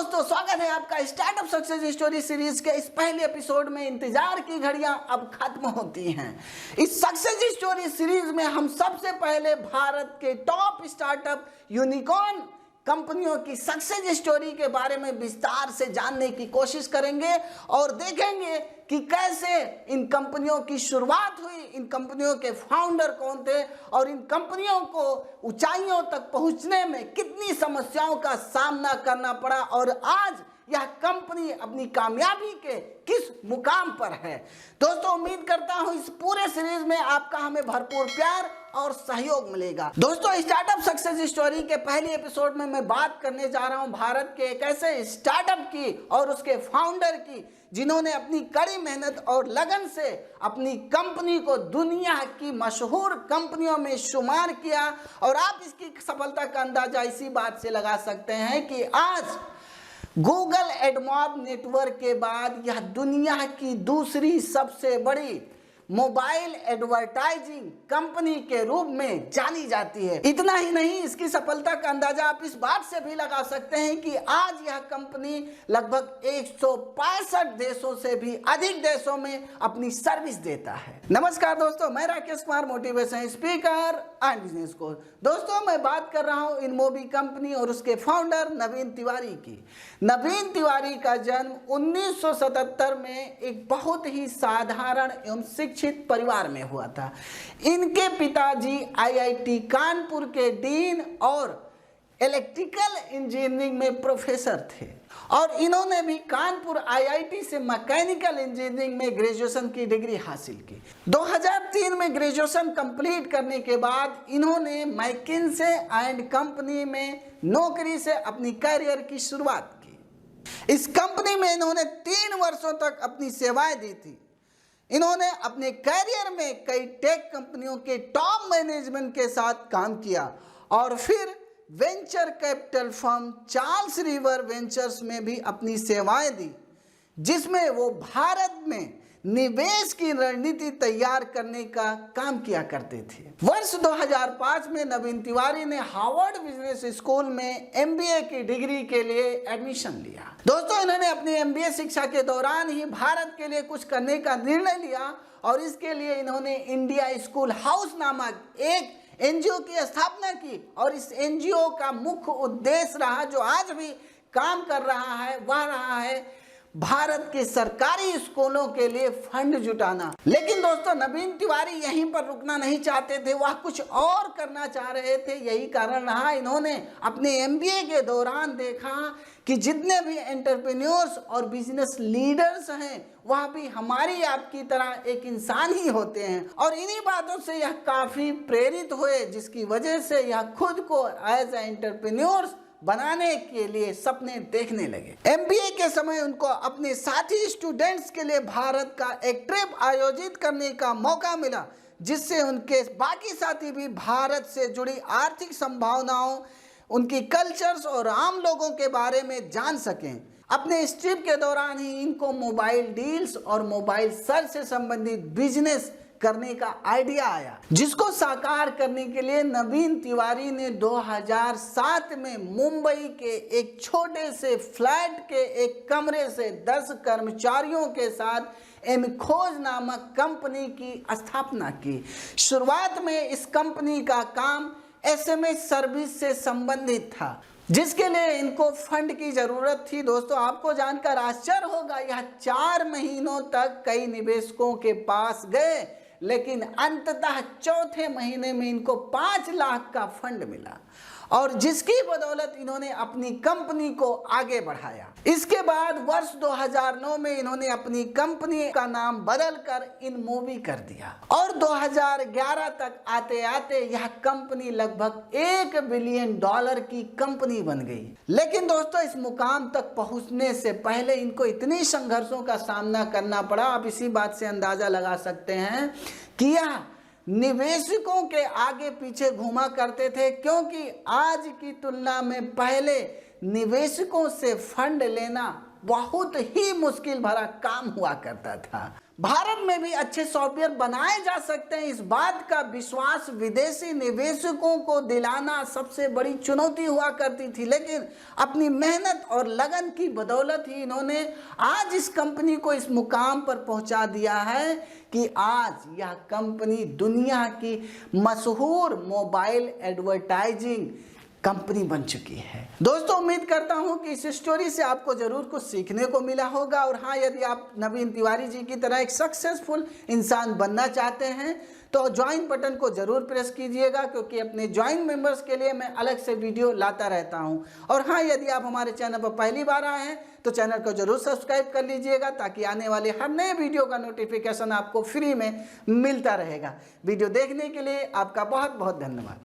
दोस्तों, स्वागत है आपका स्टार्टअप सक्सेस स्टोरी सीरीज के इस पहले एपिसोड में। इंतजार की घड़ियां अब खत्म होती हैं। इस सक्सेस स्टोरी सीरीज में हम सबसे पहले भारत के टॉप स्टार्टअप यूनिकॉर्न कंपनियों की सक्सेस स्टोरी के बारे में विस्तार से जानने की कोशिश करेंगे और देखेंगे कि कैसे इन कंपनियों की शुरुआत हुई, इन कंपनियों के फाउंडर कौन थे और इन कंपनियों को ऊंचाइयों तक पहुंचने में कितनी समस्याओं का सामना करना पड़ा और आज यह कंपनी अपनी कामयाबी के किस मुकाम पर है। दोस्तों, उम्मीद करता हूं इस पूरे सीरीज में आपका हमें भरपूर प्यार और सहयोग मिलेगा। दोस्तों, स्टार्टअप सक्सेस स्टोरी के पहले एपिसोड में मैं बात करने जा रहा हूं भारत के एक ऐसे स्टार्टअप की और उसके फाउंडर की जिन्होंने अपनी कड़ी मेहनत और लगन से अपनी कंपनी को दुनिया की मशहूर कंपनियों में शुमार किया। और आप इसकी सफलता का अंदाजा इसी बात से लगा सकते हैं कि आज गूगल एडमॉब नेटवर्क के बाद यह दुनिया की दूसरी सबसे बड़ी मोबाइल एडवर्टाइजिंग कंपनी के रूप में जानी जाती है। इतना ही नहीं, इसकी सफलता का अंदाजा आप इस बात से भी लगा सकते हैं कि आज यह कंपनी लगभग 165 देशों से भी अधिक देशों में अपनी सर्विस देता है। नमस्कार दोस्तों, मैं Rakesh Kumar, motivation speaker and business coach. दोस्तों, मैं बात कर रहा हूं इनमोबी कंपनी और उसके फाउंडर नवीन तिवारी की। नवीन तिवारी का जन्म 1977 में एक बहुत ही साधारण एवं शिक्षित परिवार में हुआ था। इनके पिताजी आईआईटी कानपुर के डीन और इलेक्ट्रिकल इंजीनियरिंग में प्रोफेसर थे और इन्होंने भी कानपुर आईआईटी से मैकेनिकल इंजीनियरिंग में ग्रेजुएशन की डिग्री हासिल की। 2003 में ग्रेजुएशन कंप्लीट करने के बाद इन्होंने मैकिन्से एंड कंपनी में नौकरी से अपनी करियर की शुरुआत की। इस कंपनी में इन्होंने 3 वर्षों तक अपनी सेवाएं दी थी। इन्होंने अपने करियर में कई टेक कंपनियों के टॉप मैनेजमेंट के साथ काम किया और फिर venture capital firm Charles river ventures में भी अपनी सेवाएं दी, जिसमें वो भारत में निवेश की रणनीति तैयार करने का काम किया करते थे। वर्ष 2005 में नवीन तिवारी ने हार्वर्ड बिजनेस स्कूल में एमबीए की डिग्री के लिए एडमिशन लिया। दोस्तों, इन्होंने अपनी एमबीए शिक्षा के दौरान ही भारत के लिए कुछ करने का निर्णय लिया और इसके लिए इन्होंने इंडिया स्कूल हाउस नामक एक एनजीओ की स्थापना की और इस एनजीओ का मुख्य उद्देश्य रहा, जो आज भी काम कर रहा है, वह रहा है भारत के सरकारी स्कूलों के लिए फंड जुटाना। लेकिन दोस्तों, नवीन तिवारी यहीं पर रुकना नहीं चाहते थे, वह कुछ और करना चाह रहे थे। यही कारण रहा इन्होंने अपने एमबीए के दौरान देखा कि जितने भी एंटरप्रेन्योर्स और बिजनेस लीडर्स हैं वह भी हमारी आपकी तरह एक इंसान ही होते हैं और इन्हीं बातों से यह काफी प्रेरित हुए, जिसकी वजह से यह खुद को एज ए एंटरप्रेन्योर्स बनाने के लिए सपने देखने लगे। एमबीए के समय उनको अपने साथी स्टूडेंट्स के लिए भारत का एक ट्रिप आयोजित करने का मौका मिला, जिससे उनके बाकी साथी भी भारत से जुड़ी आर्थिक संभावनाओं, उनकी कल्चर्स और आम लोगों के बारे में जान सकें। अपने इस ट्रिप के दौरान ही इनको मोबाइल डील्स और मोबाइल सर्च से संबंधित बिजनेस करने का आइडिया आया, जिसको साकार करने के लिए नवीन तिवारी ने 2007 में मुंबई के एक छोटे से फ्लैट के एक कमरे से 10 कर्मचारियों के साथ एमखोज नामक कंपनी की स्थापना की। शुरुआत में इस कंपनी का काम एसएमएस सर्विस से संबंधित था, जिसके लिए इनको फंड की जरूरत थी। दोस्तों, आपको जानकर आश्चर्य होगा, यह 4 महीनों तक कई निवेशकों के पास गए, लेकिन अंततः चौथे महीने में इनको 5 लाख का फंड मिला और जिसकी बदौलत इन्होंने अपनी कंपनी को आगे बढ़ाया। इसके बाद वर्ष 2009 में इन्होंने अपनी कंपनी का नाम बदलकर इनमोबी कर दिया और 2011 तक आते आते यह कंपनी लगभग $1 बिलियन की कंपनी बन गई। लेकिन दोस्तों, इस मुकाम तक पहुंचने से पहले इनको इतनी संघर्षों का सामना करना पड़ा। आप इसी बात से अंदाजा लगा सकते हैं कि यह निवेशकों के आगे पीछे घूमा करते थे, क्योंकि आज की तुलना में पहले निवेशकों से फंड लेना बहुत ही मुश्किल भरा काम हुआ करता था। भारत में भी अच्छे सॉफ्टवेयर बनाए जा सकते हैं, इस बात का विश्वास विदेशी निवेशकों को दिलाना सबसे बड़ी चुनौती हुआ करती थी, लेकिन अपनी मेहनत और लगन की बदौलत ही इन्होंने आज इस कंपनी को इस मुकाम पर पहुंचा दिया है कि आज यह कंपनी दुनिया की मशहूर मोबाइल एडवर्टाइजिंग कंपनी बन चुकी है। दोस्तों, उम्मीद करता हूं कि इस स्टोरी से आपको जरूर कुछ सीखने को मिला होगा। और हाँ, यदि आप नवीन तिवारी जी की तरह एक सक्सेसफुल इंसान बनना चाहते हैं तो ज्वाइन बटन को जरूर प्रेस कीजिएगा, क्योंकि अपने ज्वाइन मेंबर्स के लिए मैं अलग से वीडियो लाता रहता हूं। और हाँ, यदि आप हमारे चैनल पर पहली बार आए हैं तो चैनल को जरूर सब्सक्राइब कर लीजिएगा, ताकि आने वाले हर नए वीडियो का नोटिफिकेशन आपको फ्री में मिलता रहेगा। वीडियो देखने के लिए आपका बहुत बहुत धन्यवाद।